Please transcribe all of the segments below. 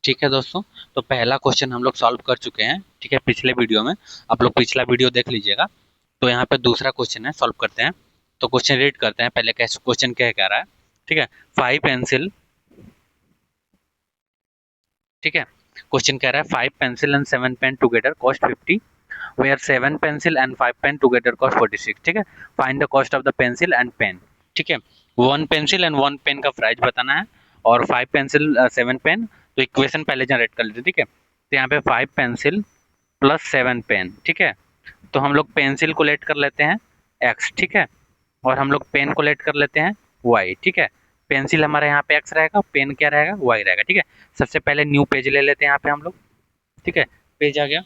ठीक है दोस्तों, तो पहला क्वेश्चन हम लोग सॉल्व कर चुके हैं। ठीक है, पिछले वीडियो में आप लोग पिछला वीडियो देख लीजिएगा। तो यहाँ पे दूसरा क्वेश्चन है, सॉल्व करते हैं। तो क्वेश्चन रीड करते हैं पहले, कैसे क्वेश्चन क्या कह रहा है। ठीक है, 5 पेंसिल। ठीक है, क्वेश्चन कह रहा है 5 pencil and 7 pen together cost 50, where 7 pencil and 5 pen together cost 46। ठीक है, find the cost of the pencil and pen. ठीक है, 1 पेंसिल एंड 1 पेन का प्राइस बताना है, और 5 पेंसिल 7 पेन। तो इक्वेशन पहले जनरेट कर लेते हैं। ठीक है, तो यहाँ पे 5 पेंसिल प्लस 7 पेन। ठीक है, तो हम लोग पेंसिल को लेट कर लेते हैं एक्स। ठीक है, और हम लोग पेन को लेट कर लेते हैं वाई। ठीक है, पेंसिल हमारा यहाँ पे एक्स रहेगा, पेन क्या रहेगा, वाई रहेगा। ठीक है, सबसे पहले न्यू पेज ले लेते हैं यहाँ पे हम लोग। ठीक है, पेज आ गया।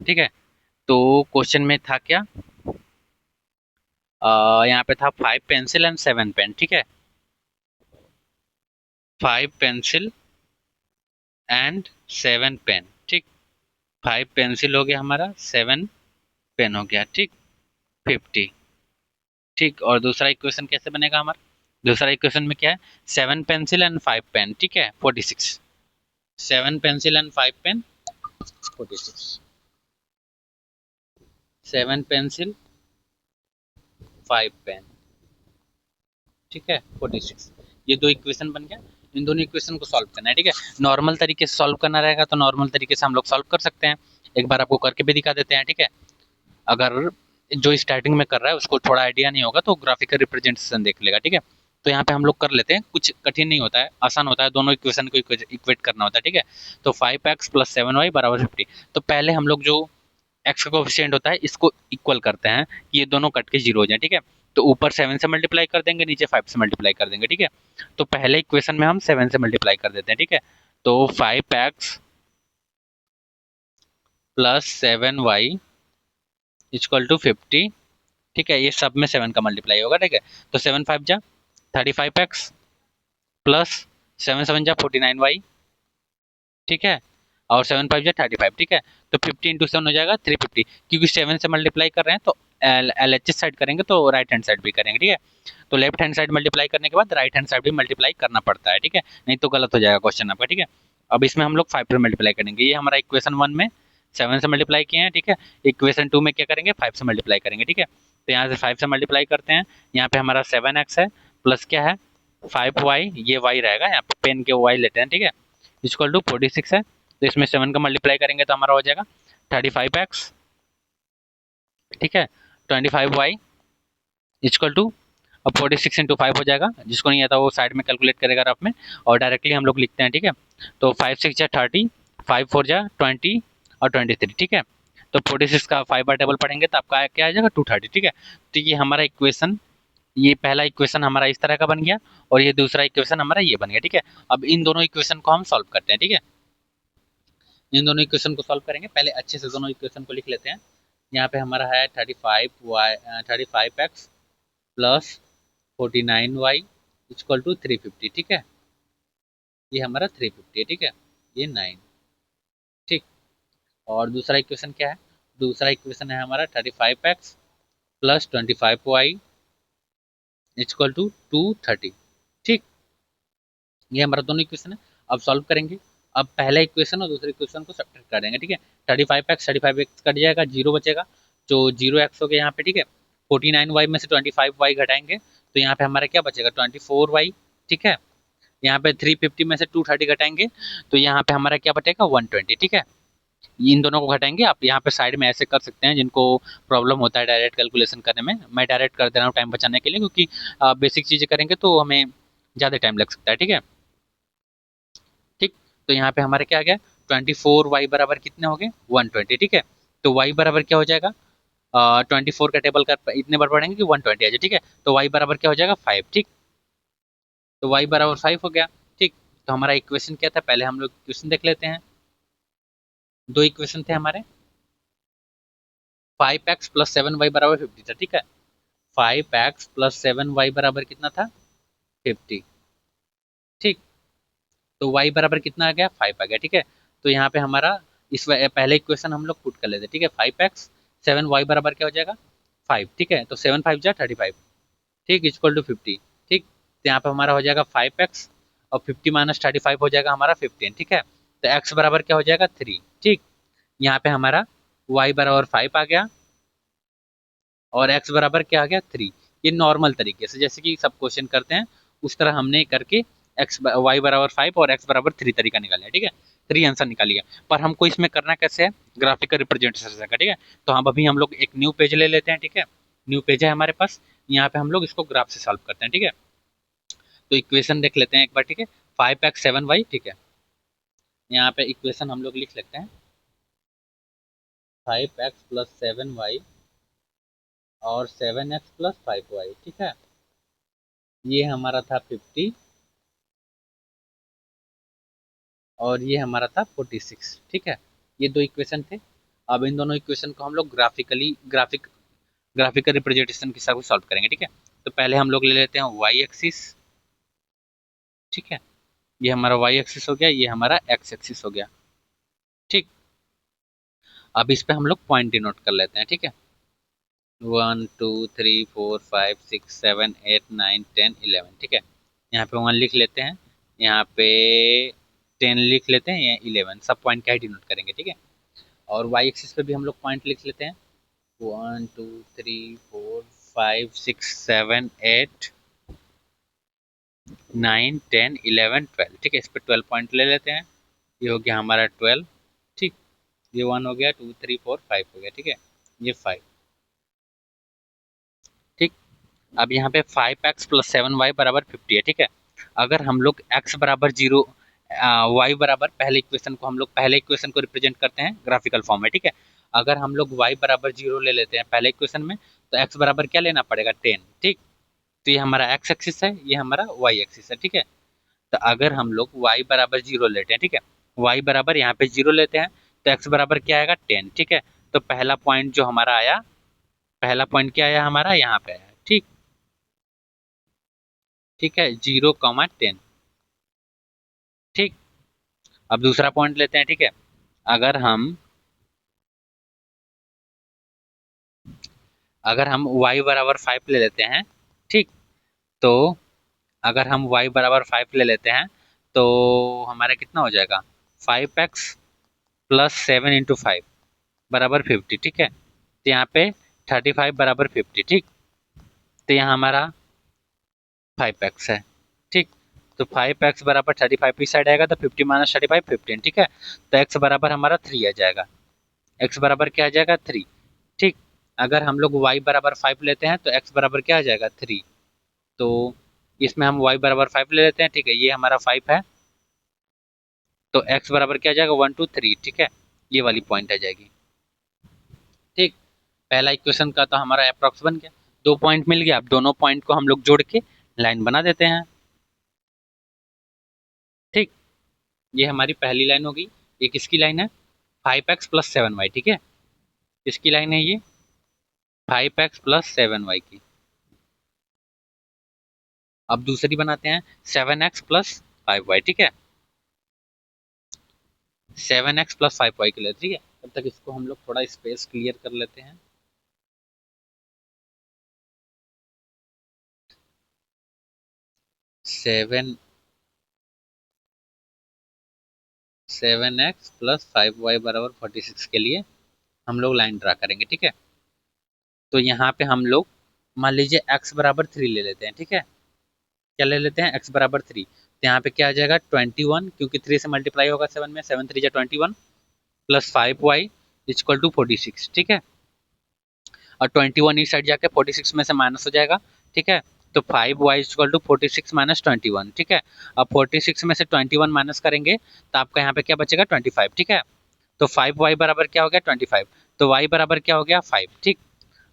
ठीक है, तो क्वेश्चन में था क्या, यहाँ पे था 5 पेंसिल एंड 7 पेन। ठीक है, 5 पेंसिल एंड 7 पेन। ठीक, 5 पेंसिल हो गया हमारा, 7 पेन हो गया। ठीक, 50। ठीक, और दूसरा इक्वेशन कैसे बनेगा हमारा, दूसरा इक्वेशन में क्या है, 7 पेंसिल एंड 5 पेन। ठीक है, 46। 7 pencil and 5 pen 46। 7 pencil 5 pen. ठीक है, 46। ये दो इक्वेशन बन गया। इन दोनों इक्वेशन को सॉल्व करना है। ठीक है, नॉर्मल तरीके से सॉल्व करना रहेगा तो नॉर्मल तरीके से हम लोग सॉल्व कर सकते हैं। एक बार आपको करके भी दिखा देते हैं। ठीक है, अगर जो स्टार्टिंग में कर रहा है उसको थोड़ा आइडिया नहीं होगा तो ग्राफिकल रिप्रेजेंटेशन देख लेगा। ठीक है, तो यहाँ पे हम लोग कर लेते हैं, कुछ कठिन नहीं होता है, आसान होता है, दोनों इक्वेशन को इक्वेट करना होता है। ठीक है, तो 5x प्लस 7y बराबर 50। तो पहले हम लोग जो एक्स का कोफिशिएंट होता है इसको इक्वल करते हैं, ये दोनों कट के जीरो हो जाए। ठीक है, तो ऊपर 7 से मल्टीप्लाई कर देंगे, नीचे 5 से मल्टीप्लाई कर देंगे। ठीक है, तो पहले इक्वेशन में हम 7 से मल्टीप्लाई कर देते हैं। ठीक है, तो 5x plus 7y equal to 50। ठीक है, ये सब में 7 का मल्टीप्लाई होगा। ठीक है, तो 7 5 जा 35x प्लस 7 7 जा 49y। ठीक है, और 7 5 जा 35। ठीक है, तो 50 × 7 हो जाएगा 350, क्योंकि 7 से मल्टीप्लाई कर रहे हैं तो एल एच एस साइड करेंगे तो राइट हैंड साइड भी करेंगे। ठीक है, तो लेफ्ट हैंड साइड मल्टीप्लाई करने के बाद राइट हैंड साइड भी मल्टीप्लाई करना पड़ता है। ठीक है, नहीं तो गलत हो जाएगा क्वेश्चन आपका। ठीक है, अब इसमें हम लोग 5 से मल्टीप्लाई करेंगे, ये हमारा इक्वेशन 1 में 7 से मल्टीप्लाई किए हैं। ठीक है, इक्वेशन 2 में क्या करेंगे, 5 से मल्टीप्लाई करेंगे। ठीक है, तो यहाँ से 5 से मल्टीप्लाई करते हैं, यहाँ पे हमारा 7x है, प्लस क्या है 5y, ये y रहेगा, यहाँ पे पेन के y लेते हैं। ठीक है, इक्वल टू 46 है, तो इसमें 7 का मल्टीप्लाई करेंगे तो हमारा हो जाएगा 35x। ठीक है, 25y इक्वल टू, अब 46 × 5 हो जाएगा, जिसको नहीं आता वो साइड में कैलकुलेट करेगा रफ में, और डायरेक्टली हम लोग लिखते हैं। ठीक है, तो 5 6 जा 30, 5 4 जा 20 और 23। ठीक है, तो 46 का 5 बार टेबल पढ़ेंगे तो आपका क्या आ जाएगा 230। ठीक है, तो ये हमारा इक्वेशन, ये पहला इक्वेशन हमारा इस तरह का बन गया, और ये दूसरा इक्वेशन हमारा ये बन गया। ठीक है, अब इन दोनों इक्वेशन को हम सॉल्व करते हैं। ठीक है, इन दोनों इक्वेशन को सॉल्व करेंगे, पहले अच्छे से दोनों इक्वेशन को लिख लेते हैं। यहाँ पे हमारा है 35x plus 49y equal to 350। ठीक है, ये हमारा 350 है। ठीक है, ये 9। ठीक, और दूसरा इक्वेशन क्या है, दूसरा इक्वेशन है हमारा 35x plus 25y equal to 230। ठीक, ये हमारा दोनों इक्वेशन है। अब सॉल्व करेंगे, अब पहला इक्वेशन और दूसरे इक्वेशन को सब्ट्रैक्ट कर देंगे। ठीक है, 35x कट जाएगा, जीरो बचेगा, जो 0x हो गया यहाँ पे। ठीक है, 49y में से 25y घटाएंगे तो यहाँ पे हमारा क्या बचेगा 24y। ठीक है, यहाँ पे 350 में से 230 घटाएंगे तो यहाँ पे हमारा क्या बचेगा 120। ठीक है, इन दोनों को घटाएंगे, आप यहाँ पे साइड में ऐसे कर सकते हैं, जिनको प्रॉब्लम होता है डायरेक्ट कैलकुलेशन करने में, मैं डायरेक्ट कर दे रहा हूँ टाइम बचाने के लिए, क्योंकि बेसिक चीज़ें करेंगे तो हमें ज़्यादा टाइम लग सकता है। ठीक है, ठीक, तो यहाँ पे हमारे क्या आ गया 24y बराबर कितने हो गए 120। ठीक है, तो y बराबर क्या हो जाएगा 24 का टेबल कर इतने बार पढ़ेंगे कि 120 आ जाए। ठीक है, तो y बराबर क्या हो जाएगा 5। ठीक, तो y बराबर 5 हो गया। ठीक, तो हमारा इक्वेशन क्या था, पहले हम लोग इक्वेशन देख लेते हैं। दो इक्वेशन थे हमारे, 5x प्लस 7y बराबर 50 था। ठीक है, 5x प्लस 7y बराबर कितना था 50। ठीक, तो y बराबर कितना आ गया 5 आ गया। ठीक है, तो यहाँ पे हमारा इस पहले इक्वेशन हम लोग पुट कर लेते हैं। ठीक है, 5x 7y बराबर क्या हो जाएगा 5। ठीक है, तो 7 5 जा 35। ठीक, इक्वल टू 50। ठीक, तो यहाँ पे हमारा हो जाएगा 5x, और 50 माइनस 35 हो जाएगा हमारा 15। ठीक है, तो x बराबर क्या हो जाएगा 3। ठीक, यहाँ पे हमारा y बराबर 5 आ गया और x बराबर क्या आ गया 3। ये नॉर्मल तरीके से जैसे कि सब क्वेश्चन करते हैं उस तरह हमने करके y बराबर 5 और x बराबर 3 तरीका निकाला है। ठीक है, 3 आंसर निकाल लिया। पर हमको इसमें करना कैसे है, ग्राफिकल रिप्रेजेंटेशन का। ठीक है, तो अभी हम लोग एक न्यू पेज ले लेते हैं। ठीक है, न्यू पेज है हमारे पास, यहाँ पे हम लोग इसको ग्राफ से सॉल्व करते हैं। ठीक है, तो इक्वेशन देख लेते हैं एक बार। ठीक है, 5x7y। ठीक है, यहाँ पे इक्वेशन हम लोग लिख लेते हैं 5x प्लस 7y और 7x प्लस 5y। ठीक है, ये हमारा था 50 और ये हमारा था 46। ठीक है, ये दो इक्वेशन थे। अब इन दोनों इक्वेशन को हम लोग ग्राफिकल रिप्रेजेंटेशन के साथ सॉल्व करेंगे। ठीक है, तो पहले हम लोग ले लेते हैं वाई एक्सिस। ठीक है, ये हमारा वाई एक्सिस हो गया, ये हमारा एक्स एक्सिस हो गया। ठीक, अब इस पे हम लोग पॉइंट डिनोट कर लेते हैं। ठीक है, 1 2 3 4 5 6 7 8 9 10 11। ठीक है, यहाँ पे 1 लिख लेते हैं, यहाँ पे 10 लिख लेते हैं, ये 11, सब पॉइंट का ही डिनोट करेंगे। ठीक है, और वाई एक्सिस पे भी हम लोग पॉइंट लिख लेते हैं 1 2 3 4 5 6 7 8 9 10 11 12। ठीक है, इस पे 12 पॉइंट ले लेते हैं, ये हो गया हमारा 12। ठीक, ये 1 हो गया, 2 3 4 5 हो गया। ठीक है, ये 5। ठीक, अब यहाँ पे 5x प्लस 7y बराबर 50 है। ठीक है, अगर हम लोग x बराबर 0, y बराबर पहले इक्वेशन को हम लोग पहले इक्वेशन को रिप्रेजेंट करते हैं ग्राफिकल फॉर्म में। ठीक है, अगर हम लोग y बराबर 0 ले लेते हैं पहले इक्वेशन में, तो x बराबर क्या लेना पड़ेगा 10। ठीक, तो ये हमारा x एक्सिस है, ये हमारा y एक्सिस है। ठीक है, तो अगर हम लोग y बराबर 0 लेते हैं, ठीक है, y बराबर यहाँ पे 0 लेते हैं, तो x बराबर क्या आएगा 10। ठीक है, तो पहला पॉइंट जो हमारा आया, पहला पॉइंट क्या आया हमारा यहाँ पे आया। ठीक, ठीक है, 0, 10। ठीक, अब दूसरा पॉइंट लेते हैं। ठीक है, अगर हम अगर हम y बराबर 5 ले लेते हैं, ठीक, तो अगर हम y बराबर 5 ले लेते हैं तो हमारा कितना हो जाएगा 5x प्लस 7 इंटू 5 बराबर 50। ठीक है, तो यहाँ पे 35 बराबर 50। ठीक, तो यहाँ हमारा 5x है। ठीक, तो 5x बराबर 35 इस साइड आएगा, तो 50 माइनस 35 15। ठीक है, तो x बराबर हमारा 3 आ जाएगा, x बराबर क्या आ जाएगा 3। ठीक, अगर हम लोग y बराबर 5 लेते हैं तो x बराबर क्या आ जाएगा 3। तो इसमें हम y बराबर 5 ले लेते हैं। ठीक है, ये हमारा 5 है, तो x बराबर क्या आ जाएगा 1 2 3। ठीक है, ये वाली पॉइंट आ जाएगी। ठीक, पहला इक्वेशन का तो हमारा अप्रॉक्स बन गया, 2 पॉइंट मिल गया। अब दोनों पॉइंट को हम लोग जोड़ के लाइन बना देते हैं। ठीक, ये हमारी पहली लाइन होगी। ये किसकी लाइन है 5x प्लस 7y। ठीक है, किसकी लाइन है ये 5x प्लस 7y की। अब दूसरी बनाते हैं 7x प्लस 5y। ठीक है, 7x प्लस 5y के लिए। ठीक है, तब तक इसको हम लोग थोड़ा स्पेस क्लियर कर लेते हैं। 7x प्लस 5y बराबर 46 के लिए हम लोग लाइन ड्रा करेंगे। ठीक है, तो यहाँ पे हम लोग मान लीजिए x बराबर 3 ले लेते हैं। ठीक है, क्या ले लेते हैं x बराबर 3, तो यहाँ पे क्या आ जाएगा 21, क्योंकि 3 से मल्टीप्लाई होगा 7 में, 7 3 जा 21 प्लस 5y इक्वल टू 46। ठीक है, और 21 इस साइड जाके 46 में से माइनस हो जाएगा। ठीक है, तो 5y इक्वल टू 46 माइनस 21। ठीक है, अब 46 में से 21 माइनस करेंगे तो आपका यहाँ पे क्या बचेगा 25। ठीक है, तो 5y बराबर क्या हो गया 25, तो y बराबर क्या हो गया 5। ठीक,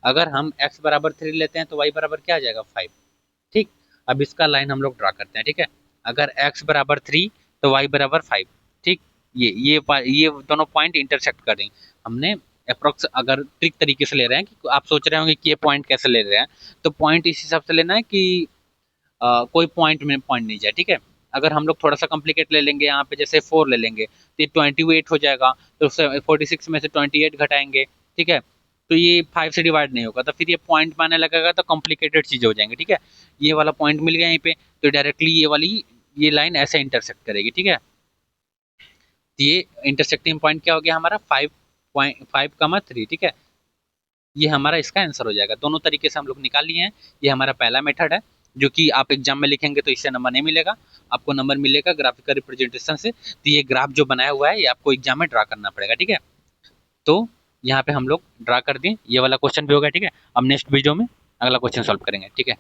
अगर हम x बराबर 3 लेते हैं तो y बराबर क्या आ जाएगा 5। ठीक, अब इसका लाइन हम लोग ड्रा करते हैं। ठीक है, अगर x बराबर 3 तो y बराबर 5। ठीक, ये दोनों पॉइंट इंटरसेक्ट कर देंगे हमने। अप्रोक्स अगर ट्रिक तरीके से ले रहे हैं कि आप सोच रहे होंगे कि ये पॉइंट कैसे ले रहे हैं, तो पॉइंट इस हिसाब से लेना है कि कोई पॉइंट में पॉइंट नहीं जाए। ठीक है, अगर हम लोग थोड़ा सा कॉम्प्लिकेट ले लेंगे, यहाँ पे जैसे 4 ले लेंगे तो ये 28 हो जाएगा, तो 46 में से 28 घटाएंगे। ठीक है, तो ये 5 से डिवाइड नहीं होगा, तो फिर ये पॉइंट माने लगेगा, तो कॉम्प्लिकेटेड चीज़ हो जाएंगी। ठीक है, ये वाला पॉइंट मिल गया यहीं पे, तो डायरेक्टली ये लाइन ऐसे इंटरसेक्ट करेगी। ठीक है, तो ये इंटरसेक्टिंग पॉइंट क्या हो गया हमारा 5.5, 3, ठीक है। ये हमारा इसका आंसर हो जाएगा। दोनों तरीके से हम लोग निकाल लिए हैं। ये हमारा पहला मेथड है, जो कि आप एग्जाम में लिखेंगे तो इससे नंबर नहीं मिलेगा, आपको नंबर मिलेगा ग्राफिकल रिप्रेजेंटेशन से। तो ये ग्राफ जो बनाया हुआ है ये आपको एग्जाम में ड्रा करना पड़ेगा, ठीक है। तो यहाँ पे हम लोग ड्रा कर दिए, ये वाला क्वेश्चन भी हो गया, ठीक है। अब नेक्स्ट वीडियो में अगला क्वेश्चन सॉल्व करेंगे, ठीक है।